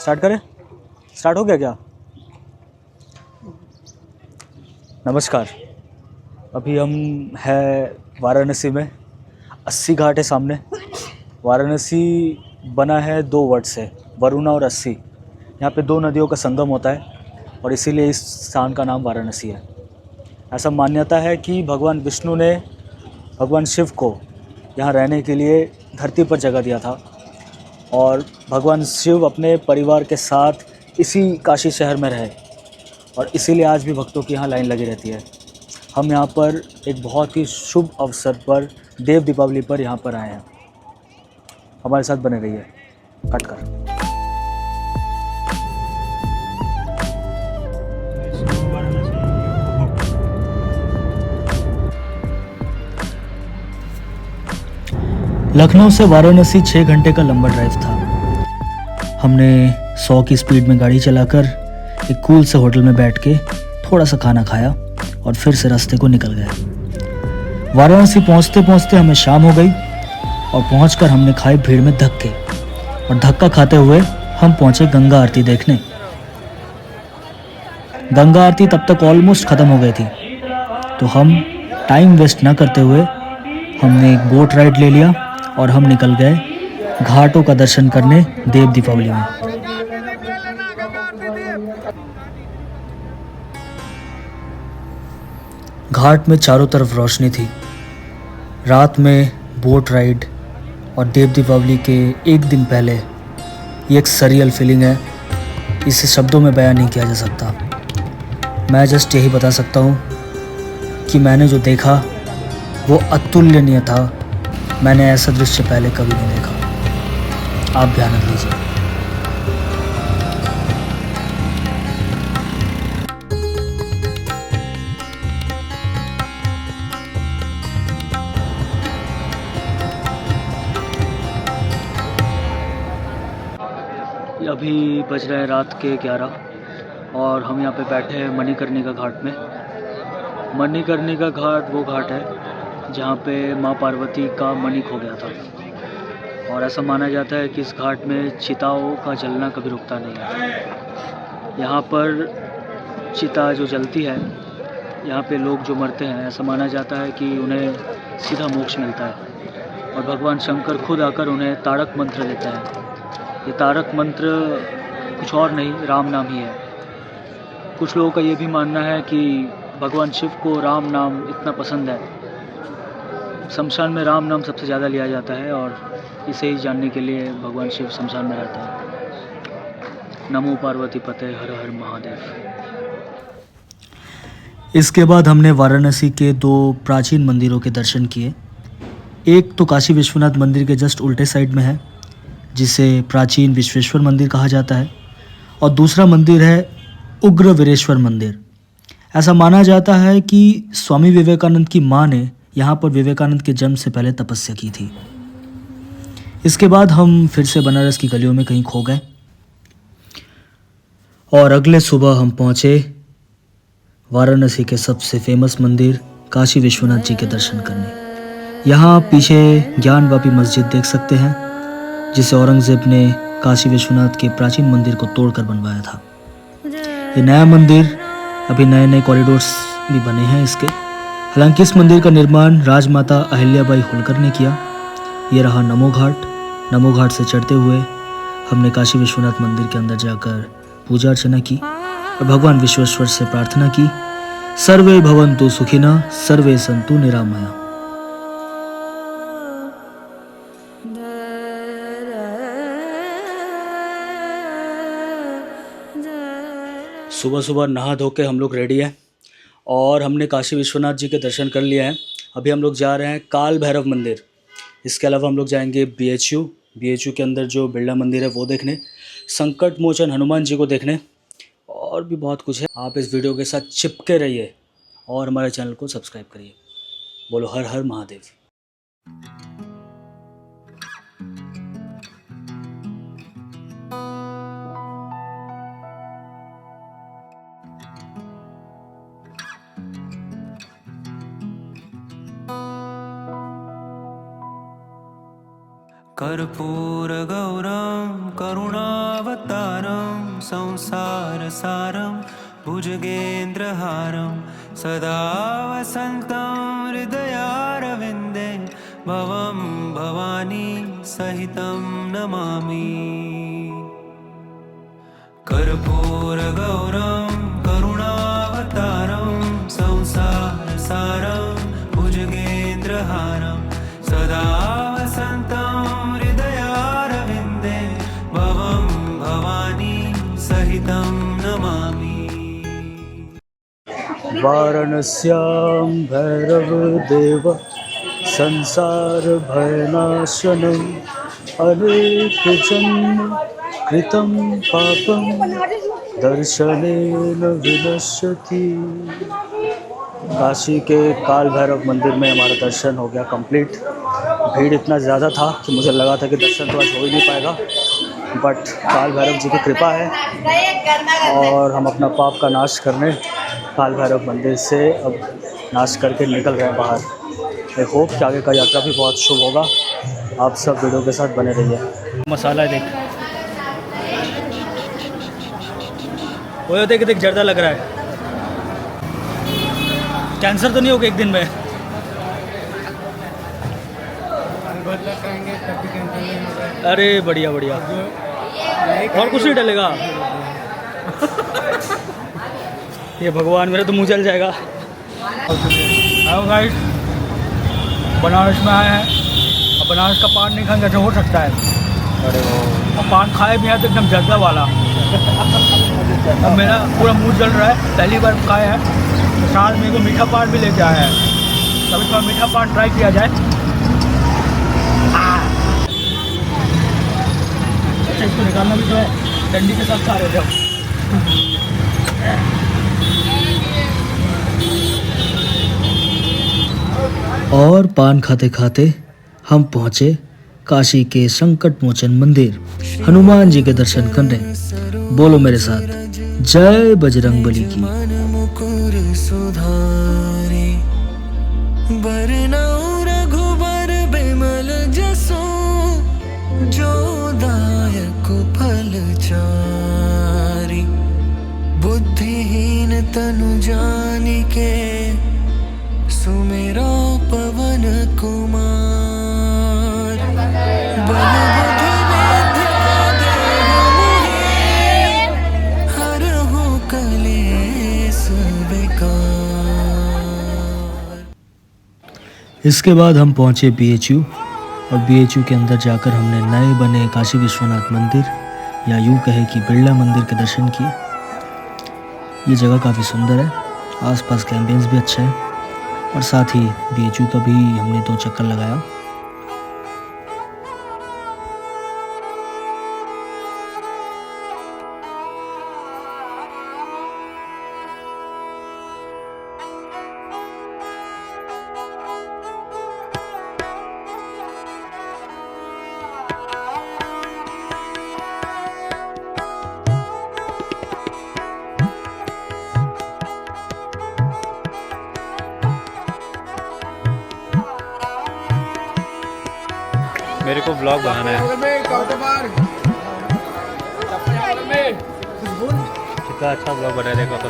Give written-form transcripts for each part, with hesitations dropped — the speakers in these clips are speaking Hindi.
स्टार्ट करें? स्टार्ट हो गया क्या? नमस्कार। अभी हम हैं वाराणसी में। 80 घाट है सामने। वाराणसी बना है 2 वर्ड से, वरुणा और 80। यहाँ पे 2 नदियों का संगम होता है और इसीलिए इस स्थान का नाम वाराणसी है। ऐसा मान्यता है कि भगवान विष्णु ने भगवान शिव को यहाँ रहने के लिए धरती पर जगह दिया था और भगवान शिव अपने परिवार के साथ इसी काशी शहर में रहे और इसीलिए आज भी भक्तों की यहाँ लाइन लगी रहती है। हम यहाँ पर एक बहुत ही शुभ अवसर पर देव दीपावली पर यहाँ पर आए हैं। हमारे साथ बने रहिए। कट कर। लखनऊ से वाराणसी 6 घंटे का लंबा ड्राइव था। हमने 100 की स्पीड में गाड़ी चलाकर एक कूल से होटल में बैठ के थोड़ा सा खाना खाया और फिर से रास्ते को निकल गए। वाराणसी पहुंचते पहुंचते हमें शाम हो गई और पहुंचकर हमने खाए भीड़ में धक्के और धक्का खाते हुए हम पहुंचे गंगा आरती देखने। गंगा आरती तब तक ऑलमोस्ट ख़त्म हो गई थी, तो हम टाइम वेस्ट ना करते हुए हमने एक बोट राइड ले लिया और हम निकल गए घाटों का दर्शन करने देव दीपावली में। घाट में चारों तरफ रोशनी थी। रात में बोट राइड और देव दीपावली के एक दिन पहले ये एक सरियल फीलिंग है, इसे शब्दों में बयान नहीं किया जा सकता। मैं जस्ट यही बता सकता हूँ कि मैंने जो देखा वो अतुलनीय था। मैंने ऐसा दृश्य पहले कभी नहीं देखा। आप भी आनंद लीजिए। अभी बज रहे हैं रात के 11 और हम यहाँ पे बैठे हैं मणिकर्णिका घाट में। मणिकर्णिका घाट वो घाट है जहाँ पे माँ पार्वती का मणि खो गया था और ऐसा माना जाता है कि इस घाट में चिताओं का जलना कभी रुकता नहीं है। यहाँ पर चिता जो जलती है, यहाँ पे लोग जो मरते हैं, ऐसा माना जाता है कि उन्हें सीधा मोक्ष मिलता है और भगवान शंकर खुद आकर उन्हें तारक मंत्र देते हैं। ये तारक मंत्र कुछ और नहीं, राम नाम ही है। कुछ लोगों का ये भी मानना है कि भगवान शिव को राम नाम इतना पसंद है, शमशान में राम नाम सबसे ज़्यादा लिया जाता है और इसे ही जानने के लिए भगवान शिव शमशान में रहता है। नमो पार्वती पते, हर हर महादेव। इसके बाद हमने वाराणसी के 2 प्राचीन मंदिरों के दर्शन किए। एक तो काशी विश्वनाथ मंदिर के जस्ट उल्टे साइड में है, जिसे प्राचीन विश्वेश्वर मंदिर कहा जाता है, और दूसरा मंदिर है उग्र वीरेश्वर मंदिर। ऐसा माना जाता है कि स्वामी विवेकानंद की मां ने यहाँ पर विवेकानंद के जन्म से पहले तपस्या की थी। इसके बाद हम फिर से बनारस की गलियों में कहीं खो गए और अगले सुबह हम पहुँचे वाराणसी के सबसे फेमस मंदिर काशी विश्वनाथ जी के दर्शन करने। यहाँ पीछे ज्ञानवापी मस्जिद देख सकते हैं, जिसे औरंगजेब ने काशी विश्वनाथ के प्राचीन मंदिर को तोड़कर बनवाया था। ये नया मंदिर, अभी नए नए कॉरिडोर्स भी बने हैं इसके। हालांकि इस मंदिर का निर्माण राजमाता अहिल्याबाई होलकर ने किया। ये रहा नमो घाट। नमो घाट से चढ़ते हुए हमने काशी विश्वनाथ मंदिर के अंदर जाकर पूजा अर्चना की और भगवान विश्वेश्वर से प्रार्थना की, सर्वे भवन्तु सुखिनः, सर्वे सन्तु निरामया। सुबह सुबह नहा धो के हम लोग रेडी हैं और हमने काशी विश्वनाथ जी के दर्शन कर लिए हैं। अभी हम लोग जा रहे हैं काल भैरव मंदिर। इसके अलावा हम लोग जाएंगे BHU के अंदर जो बिरला मंदिर है वो देखने, संकट मोचन हनुमान जी को देखने, और भी बहुत कुछ है। आप इस वीडियो के साथ चिपके रहिए और हमारे चैनल को सब्सक्राइब करिए। बोलो हर हर महादेव। कर्पूरगौरं करुणावतारं संसारसारं भुजगेन्द्रहारं सदा वसन्तं हृदयारविन्दे भवं भवानी सहितं नमामि। कर्पूरगौरं करुणावतारं संसारसारं भुजगेन्द्रहारं सदा वसन्तं हृदयारविन्दे भवं भवानी सहितं नमामि। वाराणस्यां भैरवदेव संसारभयनाशनम् अनेकजन्म कृतं पापं दर्शनेन विनश्यति। काशी के काल भैरव मंदिर में हमारा दर्शन हो गया कंप्लीट। भीड़ इतना ज़्यादा था कि मुझे लगा था कि दर्शन तो आज हो ही नहीं पाएगा, बट काल भैरव जी की कृपा है और हम अपना पाप का नाश करने काल भैरव मंदिर से अब नाश करके निकल रहे हैं बाहर। आई होप कि आगे का यात्रा भी बहुत शुभ होगा। आप सब वीडियो के साथ बने रहिए। मसाला देख, वो देख देख जर्दा लग रहा है। कैंसर तो नहीं होगा एक दिन में? अरे बढ़िया बढ़िया, और कुछ नहीं डलेगा। ये भगवान, मेरा तो मुंह जल जाएगा। हेलो गाइस, बनारस में आए हैं और बनारस का पान नहीं खाएंगे तो हो सकता है। अरे और पान खाए भी हैं तो एकदम जर्दा वाला। अब मेरा पूरा मुंह जल रहा है, पहली बार खाए हैं तो साथ में को मीठा पान भी लेके आया है। कभी थोड़ा मीठा पान ट्राई किया जाए। अच्छा, इसको निकालना भी तो है, डंडी के साथ खा रहे थे। और पान खाते खाते हम पहुँचे काशी के संकट मोचन मंदिर, हनुमान जी के दर्शन करने। बोलो मेरे साथ, जय बजरंग बली की। रघुबर बिमल जसो जो दायक फल चारि, बुद्धिहीन तनु जानिके सुमेरो पवन कुमार। बल बुद्धि विद्या देहु मोहि, हरहु कलेस विकार। इसके बाद हम पहुंचे BHU और BHU के अंदर जाकर हमने नए बने काशी विश्वनाथ मंदिर या यूँ कहे कि बिरला मंदिर के दर्शन किए। ये जगह काफ़ी सुंदर है, आसपास का एम्बियंस भी अच्छा है और साथ ही BHU का भी हमने 2 चक्कर लगाया। मेरे को ब्लॉग बनाना है। कितना अच्छा ब्लॉग बना है, देखो तो।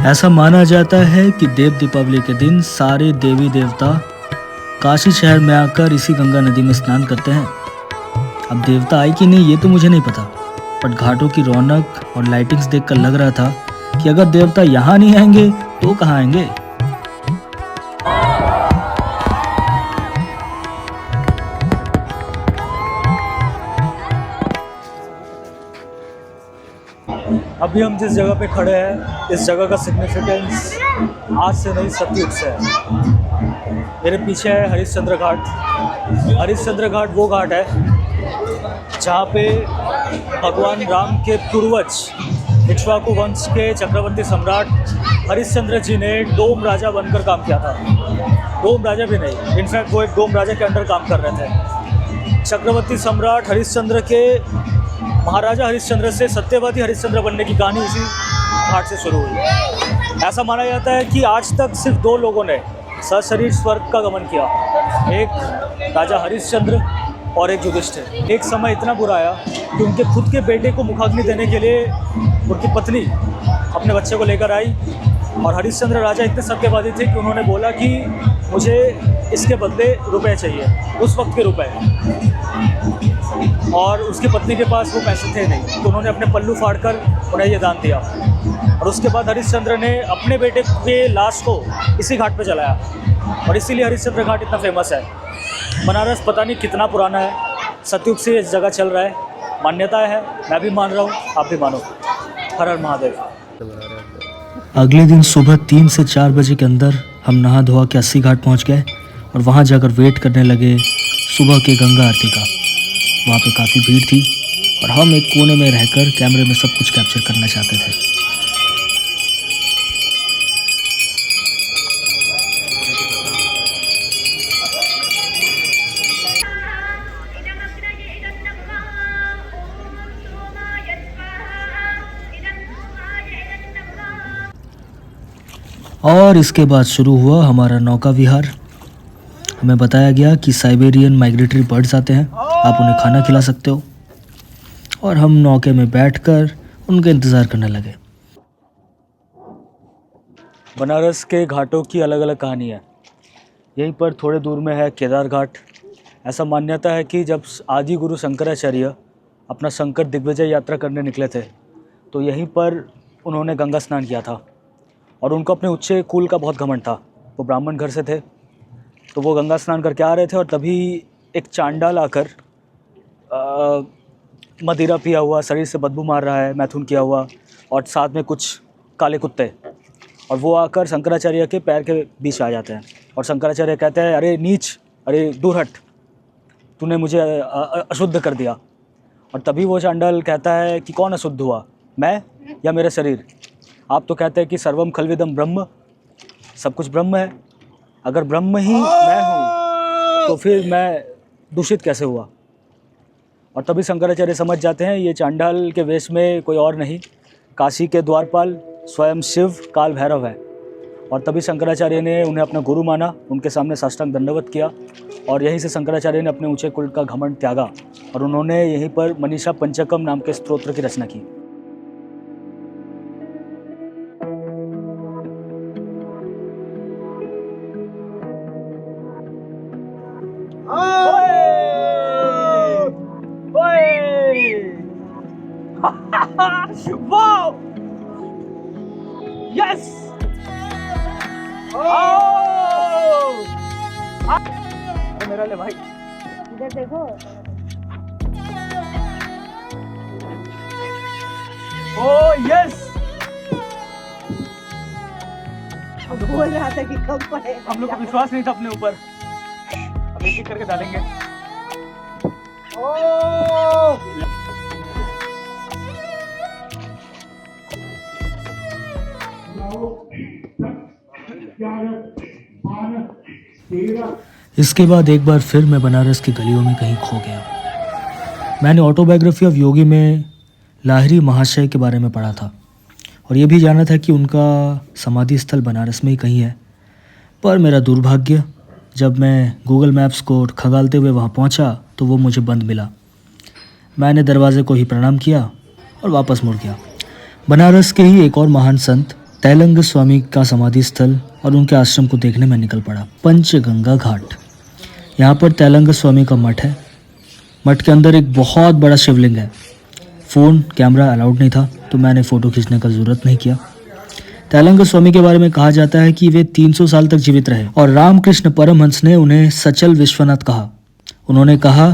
ऐसा माना जाता है कि देव दीपावली के दिन सारे देवी देवता काशी शहर में आकर इसी गंगा नदी में स्नान करते हैं। अब देवता आए कि नहीं ये तो मुझे नहीं पता, पर घाटों की रौनक और लाइटिंग्स देखकर लग रहा था कि अगर देवता यहाँ नहीं आएंगे तो कहाँ आएंगे। अभी हम जिस जगह पे खड़े हैं, इस जगह का सिग्निफिकेंस आज से नहीं सतयुग से है। मेरे पीछे है हरिश्चंद्र घाट। हरिश्चंद्र घाट वो घाट है जहाँ पे भगवान राम के पूर्वज इक्ष्वाकु वंश के चक्रवर्ती सम्राट हरिश्चंद्र जी ने डोम राजा बनकर काम किया था। डोम राजा भी नहीं, इनफैक्ट वो एक डोम राजा के अंडर काम कर रहे थे। चक्रवर्ती सम्राट हरिश्चंद्र के महाराजा हरिश्चंद्र से सत्यवादी हरिश्चंद्र बनने की कहानी इसी घाट से शुरू हुई। ऐसा माना जाता है कि आज तक सिर्फ 2 लोगों ने सशरीर स्वर्ग का गमन किया, एक राजा हरिश्चंद्र और एक युधिष्ठिर। एक समय इतना बुरा आया कि उनके खुद के बेटे को मुखाग्नि देने के लिए उनकी पत्नी अपने बच्चे को लेकर आई, और हरिश्चंद्र राजा इतने सत्यवादी थे कि उन्होंने बोला कि मुझे इसके बदले रुपए चाहिए, उस वक्त के रुपए। और उसकी पत्नी के पास वो पैसे थे नहीं, तो उन्होंने अपने पल्लू फाड़कर उन्हें ये दान दिया। और उसके बाद हरिश्चंद्र ने अपने बेटे के लाश को इसी घाट पे जलाया, और इसीलिए हरिश्चंद्र घाट इतना फेमस है। बनारस पता नहीं कितना पुराना है, सतयुग से इस जगह चल रहा है, मान्यता है, मैं भी मान रहा हूँ, आप भी मानो। हर हर महादेव। अगले दिन सुबह 3 से 4 बजे के अंदर हम नहा धोआ के 80 घाट पहुँच गए, और वहाँ जाकर वेट करने लगे सुबह के गंगा आरती का। वहाँ पे काफ़ी भीड़ थी, और हम एक कोने में रहकर कैमरे में सब कुछ कैप्चर करना चाहते थे। और इसके बाद शुरू हुआ हमारा नौका विहार। हमें बताया गया कि साइबेरियन माइग्रेटरी बर्ड्स आते हैं, आप उन्हें खाना खिला सकते हो, और हम नौके में बैठकर उनका इंतज़ार करने लगे। बनारस के घाटों की अलग अलग कहानी है। यहीं पर थोड़े दूर में है केदार घाट। ऐसा मान्यता है कि जब आदि गुरु शंकराचार्य अपना शंकर दिग्विजय यात्रा करने निकले थे, तो यहीं पर उन्होंने गंगा स्नान किया था, और उनको अपने उच्च कुल का बहुत घमंड था। वो ब्राह्मण घर से थे, तो वो गंगा स्नान करके आ रहे थे, और तभी एक चांडाल आकर मदिरा पिया हुआ, शरीर से बदबू मार रहा है, मैथुन किया हुआ, और साथ में कुछ काले कुत्ते, और वो आकर शंकराचार्य के पैर के बीच आ जाते हैं। और शंकराचार्य कहते हैं, अरे नीच, अरे दूर हट, तूने मुझे अशुद्ध कर दिया। और तभी वो चांडाल कहता है कि कौन अशुद्ध हुआ, मैं या मेरा शरीर? आप तो कहते हैं कि सर्वम खलविदम ब्रह्म, सब कुछ ब्रह्म है। अगर ब्रह्म ही मैं हूँ तो फिर मैं दूषित कैसे हुआ? और तभी शंकराचार्य समझ जाते हैं ये चांडाल के वेश में कोई और नहीं, काशी के द्वारपाल स्वयं शिव काल भैरव है। और तभी शंकराचार्य ने उन्हें अपना गुरु माना, उनके सामने साष्टांग दंडवत किया, और यहीं से शंकराचार्य ने अपने ऊंचे कुल का घमंड त्यागा, और उन्होंने यहीं पर मनीषा पंचकम नाम के स्तोत्र की रचना की। Wow! Yes! Oh! मेरा ले भाई, इधर देखो। Oh yes! बोल रहा था कि कब पड़े। हम लोग को विश्वास नहीं था अपने ऊपर, अब एक एक करके डालेंगे। Oh! इसके बाद एक बार फिर मैं बनारस की गलियों में कहीं खो गया। मैंने ऑटोबायोग्राफी ऑफ योगी में लाहिरी महाशय के बारे में पढ़ा था, और ये भी जाना था कि उनका समाधि स्थल बनारस में ही कहीं है। पर मेरा दुर्भाग्य, जब मैं गूगल मैप्स को खंगालते हुए वहाँ पहुँचा तो वो मुझे बंद मिला। मैंने दरवाजे को ही प्रणाम किया और वापस मुड़ गया। बनारस के ही एक और महान संत तैलंग स्वामी का समाधि स्थल और उनके आश्रम को देखने में निकल पड़ा, पंचगंगा घाट। यहाँ पर तैलंग स्वामी का मठ है। मठ के अंदर एक बहुत बड़ा शिवलिंग है। फ़ोन कैमरा अलाउड नहीं था तो मैंने फ़ोटो खींचने का ज़रूरत नहीं किया। तैलंग स्वामी के बारे में कहा जाता है कि वे 300 साल तक जीवित रहे और रामकृष्ण परमहंस ने उन्हें सचल विश्वनाथ कहा। उन्होंने कहा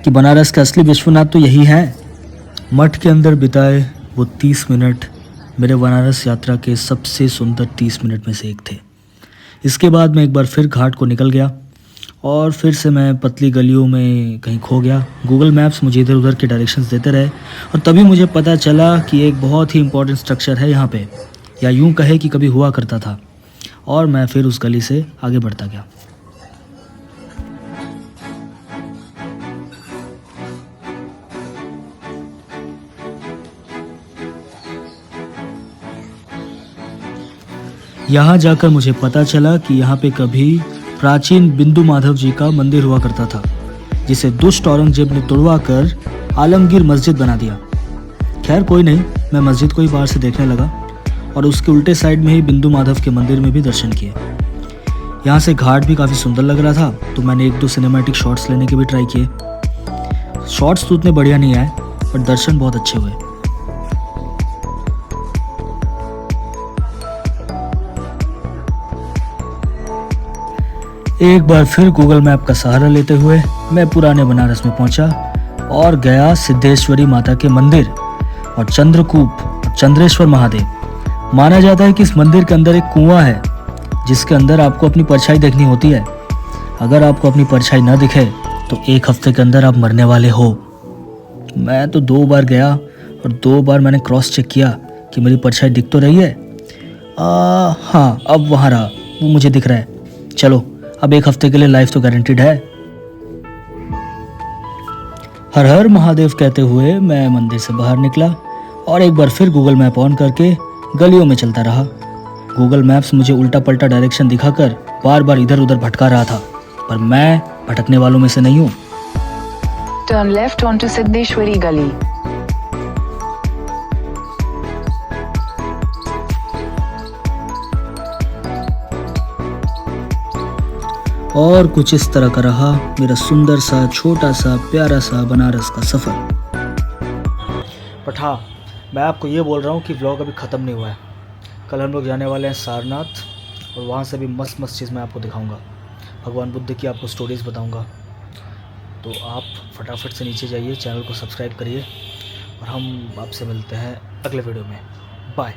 कि बनारस का असली विश्वनाथ तो यही है। मठ के अंदर बिताए वो 30 मिनट मेरे बनारस यात्रा के सबसे सुंदर 30 मिनट में से एक थे। इसके बाद मैं एक बार फिर घाट को निकल गया और फिर से मैं पतली गलियों में कहीं खो गया। गूगल मैप्स मुझे इधर उधर के डायरेक्शंस देते रहे और तभी मुझे पता चला कि एक बहुत ही इंपॉर्टेंट स्ट्रक्चर है यहाँ पे, या यूँ कहे कि कभी हुआ करता था। और मैं फिर उस गली से आगे बढ़ता गया। यहाँ जाकर मुझे पता चला कि यहाँ पे कभी प्राचीन बिंदु माधव जी का मंदिर हुआ करता था, जिसे दुष्ट औरंगजेब ने तोड़वा कर आलमगीर मस्जिद बना दिया। खैर कोई नहीं, मैं मस्जिद को ही बाहर से देखने लगा और उसके उल्टे साइड में ही बिंदु माधव के मंदिर में भी दर्शन किए। यहाँ से घाट भी काफ़ी सुंदर लग रहा था तो मैंने 1-2 सिनेमैटिक शॉट्स लेने के भी ट्राई किए। शॉट्स तो उतने बढ़िया नहीं आए पर दर्शन बहुत अच्छे हुए। एक बार फिर गूगल मैप का सहारा लेते हुए मैं पुराने बनारस में पहुंचा और गया सिद्धेश्वरी माता के मंदिर और चंद्रकूप और चंद्रेश्वर महादेव। माना जाता है कि इस मंदिर के अंदर एक कुआं है जिसके अंदर आपको अपनी परछाई देखनी होती है। अगर आपको अपनी परछाई न दिखे तो 1 हफ्ते के अंदर आप मरने वाले हो। मैं तो 2 बार गया और 2 बार मैंने क्रॉस चेक किया कि मेरी परछाई दिख तो रही है। हाँ, अब वहाँ रहा, वो मुझे दिख रहा है। चलो अब 1 हफ्ते के लिए लाइफ तो गारंटीड है। हर हर महादेव कहते हुए मैं मंदिर से बाहर निकला और एक बार फिर गूगल मैप ऑन करके गलियों में चलता रहा। गूगल मैप्स मुझे उल्टा पल्टा डायरेक्शन दिखाकर बार बार इधर उधर भटका रहा था, पर मैं भटकने वालों में से नहीं हूँ। Turn left onto सिद्धेश्वरी गली। और कुछ इस तरह का रहा मेरा सुंदर सा छोटा सा प्यारा सा बनारस का सफ़र। बट हाँ, मैं आपको ये बोल रहा हूँ कि व्लॉग अभी ख़त्म नहीं हुआ है। कल हम लोग जाने वाले हैं सारनाथ और वहाँ से भी मस्त मस्त चीज़ मैं आपको दिखाऊंगा। भगवान बुद्ध की आपको स्टोरीज़ बताऊंगा। तो आप फटाफट से नीचे जाइए, चैनल को सब्सक्राइब करिए और हम आपसे मिलते हैं अगले वीडियो में। बाय।